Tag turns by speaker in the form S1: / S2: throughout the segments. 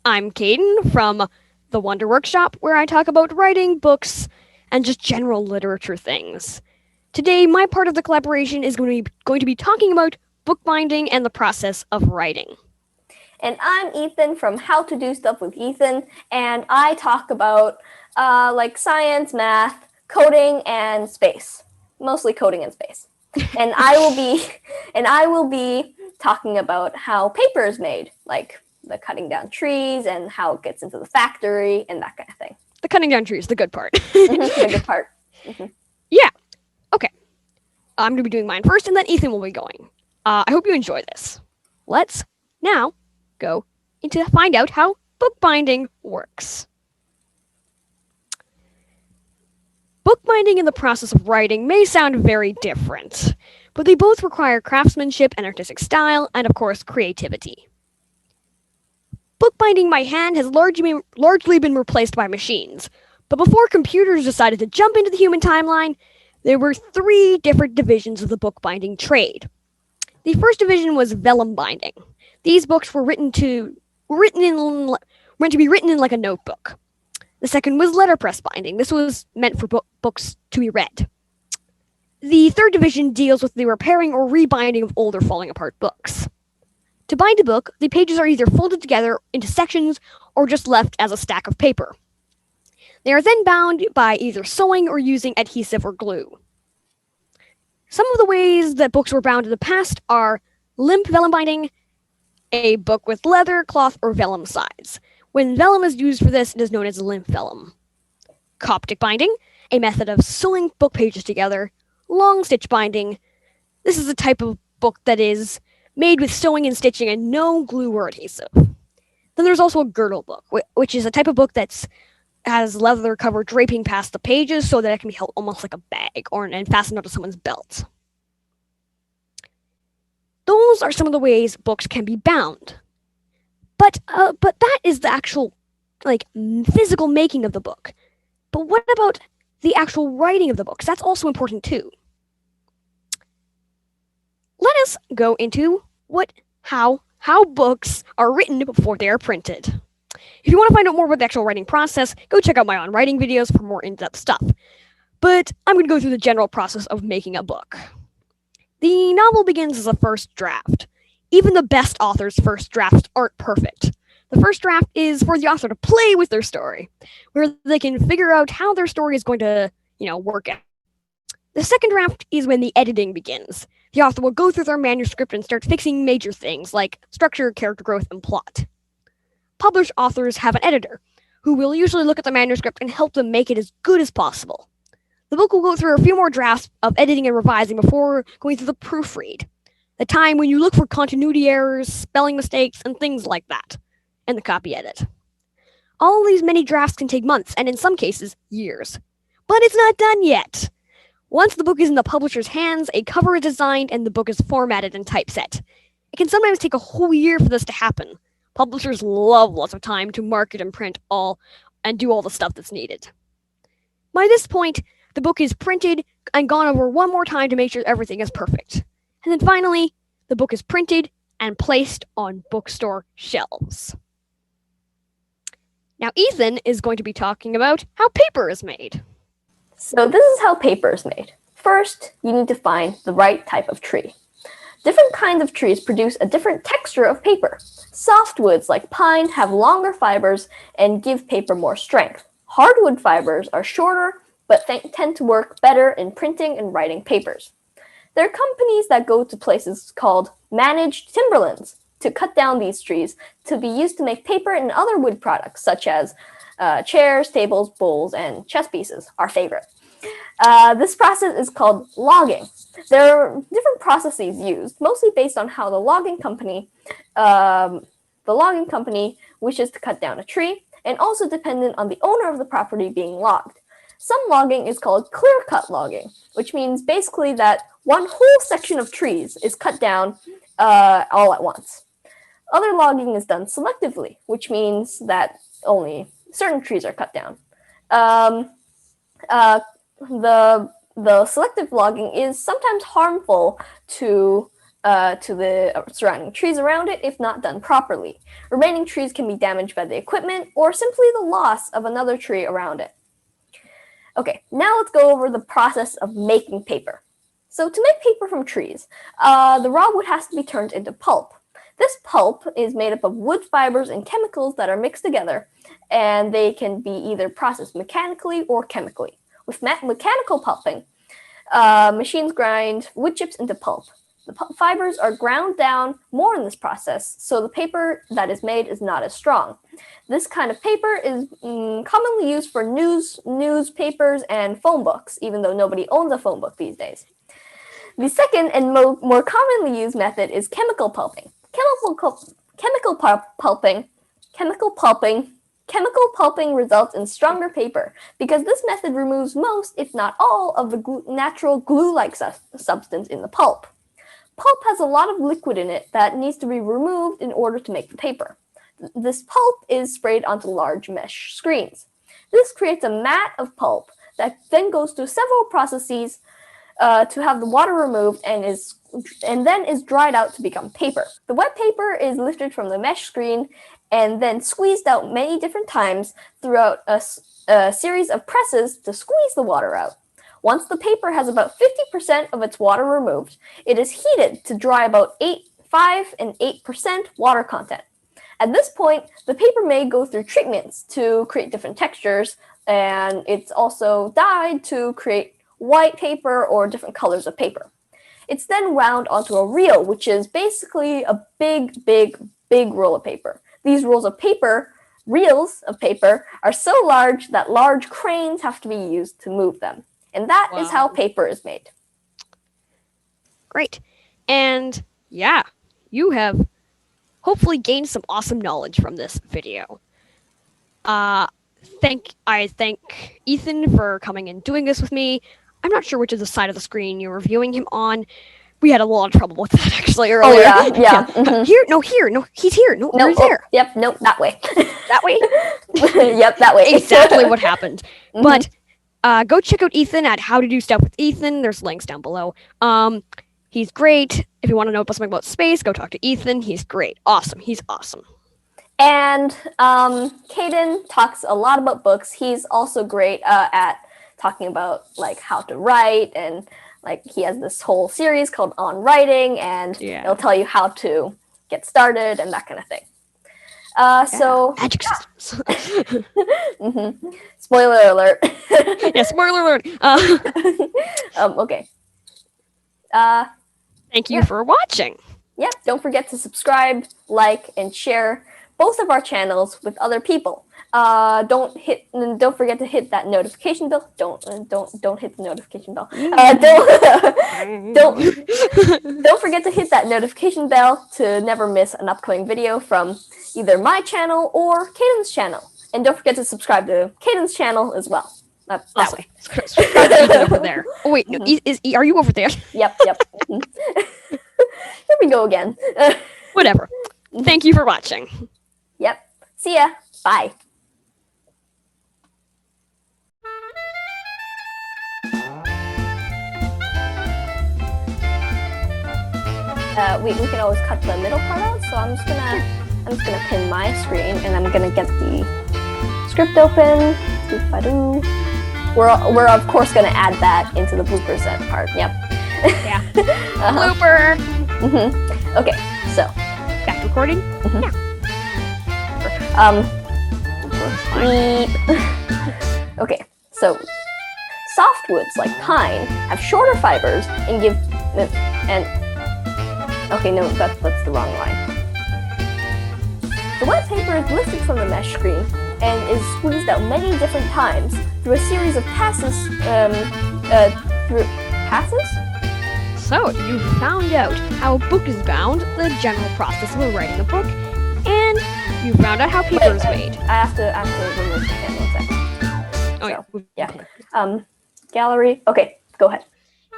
S1: I'm Kaidyn from the Wonder Workshop, where I talk about writing, books, and just general literature things. Today, my part of the collaboration is going to be talking about bookbinding and the process of writing.
S2: And I'm Ethan from How to Do Stuff with Ethan, and I talk about like science, math, coding, and space. Mostly coding and space. And I will be talking about how paper is made, like the cutting down trees and how it gets into the factory and that kind of thing.
S1: The cutting down trees, the good part.
S2: The good part.
S1: Yeah. Okay. I'm going to be doing mine first, and then Ethan will be going. I hope you enjoy this. Let's now go into find out how bookbinding works. Bookbinding and the process of writing may sound very different, but they both require craftsmanship and artistic style, and of course, creativity. Bookbinding by hand has largely been replaced by machines, but before computers decided to jump into the human timeline, there were three different divisions of the bookbinding trade. The first division was vellum binding. These books were meant to be written in like a notebook. The second was letterpress binding. This was meant for books to be read. The third division deals with the repairing or rebinding of old or falling apart books. To bind a book, the pages are either folded together into sections or just left as a stack of paper. They are then bound by either sewing or using adhesive or glue. Some of the ways that books were bound in the past are limp vellum binding, a book with leather, cloth, or vellum sides. When vellum is used for this, it is known as limp vellum. Coptic binding, a method of sewing book pages together. Long stitch binding. This is a type of book that is made with sewing and stitching and no glue or adhesive. Then there's also a girdle book, which is a type of book that has leather cover draping past the pages so that it can be held almost like a bag and fastened onto someone's belt. Those are some of the ways books can be bound. But that is the actual, physical making of the book. But what about the actual writing of the books? That's also important too. Let us go into how books are written before they are printed. If you want to find out more about the actual writing process, go check out my own writing videos for more in-depth stuff. But I'm going to go through the general process of making a book. The novel begins as a first draft. Even the best authors' first drafts aren't perfect. The first draft is for the author to play with their story, where they can figure out how their story is going to, work out. The second draft is when the editing begins. The author will go through their manuscript and start fixing major things like structure, character growth, and plot. Published authors have an editor, who will usually look at the manuscript and help them make it as good as possible. The book will go through a few more drafts of editing and revising before going through the proofread, the time when you look for continuity errors, spelling mistakes, and things like that, and the copy edit. All of these many drafts can take months, and in some cases, years. But it's not done yet! Once the book is in the publisher's hands, a cover is designed and the book is formatted and typeset. It can sometimes take a whole year for this to happen. Publishers love lots of time to market and print and do all the stuff that's needed. By this point, the book is printed and gone over one more time to make sure everything is perfect. And then finally, the book is printed and placed on bookstore shelves. Now, Ethan is going to be talking about how paper is made.
S2: So this is how paper is made. First, you need to find the right type of tree. Different kinds of trees produce a different texture of paper. Softwoods like pine have longer fibers and give paper more strength. Hardwood fibers are shorter but tend to work better in printing and writing papers. There are companies that go to places called managed timberlands to cut down these trees to be used to make paper and other wood products such as chairs, tables, bowls, and chess pieces, our favorite. This process is called logging. There are different processes used, mostly based on how the logging company wishes to cut down a tree, and also dependent on the owner of the property being logged. Some logging is called clear-cut logging, which means basically that one whole section of trees is cut down all at once. Other logging is done selectively, which means that only certain trees are cut down. The selective logging is sometimes harmful to to the surrounding trees around it if not done properly. Remaining trees can be damaged by the equipment or simply the loss of another tree around it. Okay, now let's go over the process of making paper. So to make paper from trees, the raw wood has to be turned into pulp. This pulp is made up of wood fibers and chemicals that are mixed together, and they can be either processed mechanically or chemically. With mechanical pulping, machines grind wood chips into pulp. The fibers are ground down more in this process, so the paper that is made is not as strong. This kind of paper is commonly used for newspapers and phone books, even though nobody owns a phone book these days. The second and more commonly used method is chemical pulping. Chemical pulping results in stronger paper because this method removes most, if not all, of the natural glue-like substance in the pulp. Pulp has a lot of liquid in it that needs to be removed in order to make the paper. This pulp is sprayed onto large mesh screens. This creates a mat of pulp that then goes through several processes to have the water removed and then is dried out to become paper. The wet paper is lifted from the mesh screen and then squeezed out many different times throughout a series of presses to squeeze the water out. Once the paper has about 50% of its water removed, it is heated to dry about 5 and 8% water content. At this point, the paper may go through treatments to create different textures, and it's also dyed to create white paper or different colors of paper. It's then wound onto a reel, which is basically a big roll of paper. These reels of paper, are so large that large cranes have to be used to move them. And that is how paper is made.
S1: Great. And yeah, you have hopefully gained some awesome knowledge from this video. I thank Ethan for coming and doing this with me. I'm not sure which is the side of the screen you're reviewing him on. We had a lot of trouble with that actually earlier.
S2: Oh yeah. Mm-hmm.
S1: He's here. No, he's there.
S2: Yep, no, that way.
S1: That way?
S2: Yep, that way.
S1: Exactly what happened.
S2: Mm-hmm.
S1: But go check out Ethan at How to Do Stuff with Ethan. There's links down below. He's great. If you want to know something about space, go talk to Ethan. He's great. Awesome. He's awesome.
S2: And Kaidyn talks a lot about books. He's also great at talking about like how to write, and like he has this whole series called On Writing, and it'll tell you how to get started and that kind of thing. So
S1: magic systems.
S2: Mm-hmm. Spoiler alert.
S1: Yeah, spoiler alert.
S2: Okay.
S1: Thank you for watching.
S2: Yep. Don't forget to subscribe, like, and share both of our channels with other people. Don't forget to hit that notification bell. Don't hit the notification bell. Don't forget to hit that notification bell to never miss an upcoming video from either my channel or Kaidyn's channel. And don't forget to subscribe to Kaidyn's channel as well. That way.
S1: Subscribe to Ethan over there. Oh wait, no, are you over there?
S2: Yep. Mm-hmm. Here we go again.
S1: Whatever. Thank you for watching.
S2: Yep. See ya. Bye. We can always cut the middle part out, so I'm just gonna pin my screen, and I'm gonna get the script open. We're of course gonna add that into the blooper set part. Yep.
S1: Yeah. Blooper.
S2: Mm-hmm. Okay. So
S1: back to recording.
S2: Mm-hmm.
S1: Yeah.
S2: Okay. So softwoods like pine have shorter fibers and give okay, no, that's the wrong line. The wet paper is lifted from the mesh screen and is squeezed out many different times through a series of passes.
S1: So you found out how a book is bound, the general process of writing a book, and you found out how paper is made.
S2: I have to remove the camera 1 second.
S1: Oh
S2: so, yeah. Gallery. Okay, go ahead.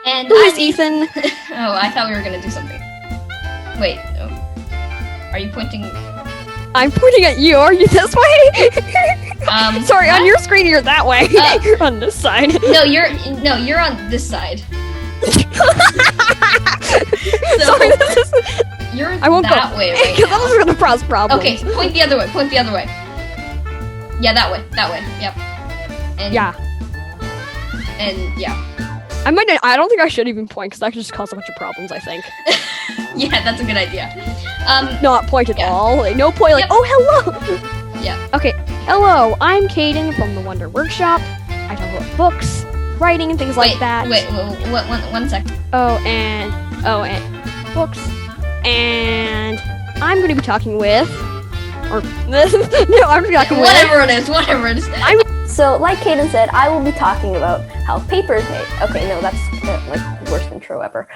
S3: And
S1: who is Ethan?
S3: Oh, I thought we were gonna do something. Wait, are you pointing?
S1: I'm pointing at you. Are you this way? Sorry,
S3: what?
S1: On your screen you're that way. You're on this side.
S3: No, you're on this side.
S1: Sorry, this is.
S3: You're
S1: I won't
S3: that
S1: go
S3: way right
S1: because
S3: now.
S1: that was gonna cause problems.
S3: Okay, point the other way. Point the other way. Yeah, that way. That way. Yep. And
S1: Yeah.
S3: And yeah.
S1: I don't think I should even point because that could just cause a bunch of problems. I think.
S3: Yeah, that's a good idea.
S1: Not point at
S3: Yeah.
S1: all. Like, no point. Like,
S3: Yep.
S1: oh, hello.
S3: Yeah.
S1: Okay, hello. I'm Kaidyn from the Wonder Workshop. I talk about books, writing, and things like that.
S3: Wait, one sec.
S1: Oh, and books, and I'm going to be talking with, or no, I'm going to be talking with.
S3: Whatever it is, whatever it is.
S2: So, like Kaidyn said, I will be talking about how paper is made. Okay, no, that's like the worst intro ever.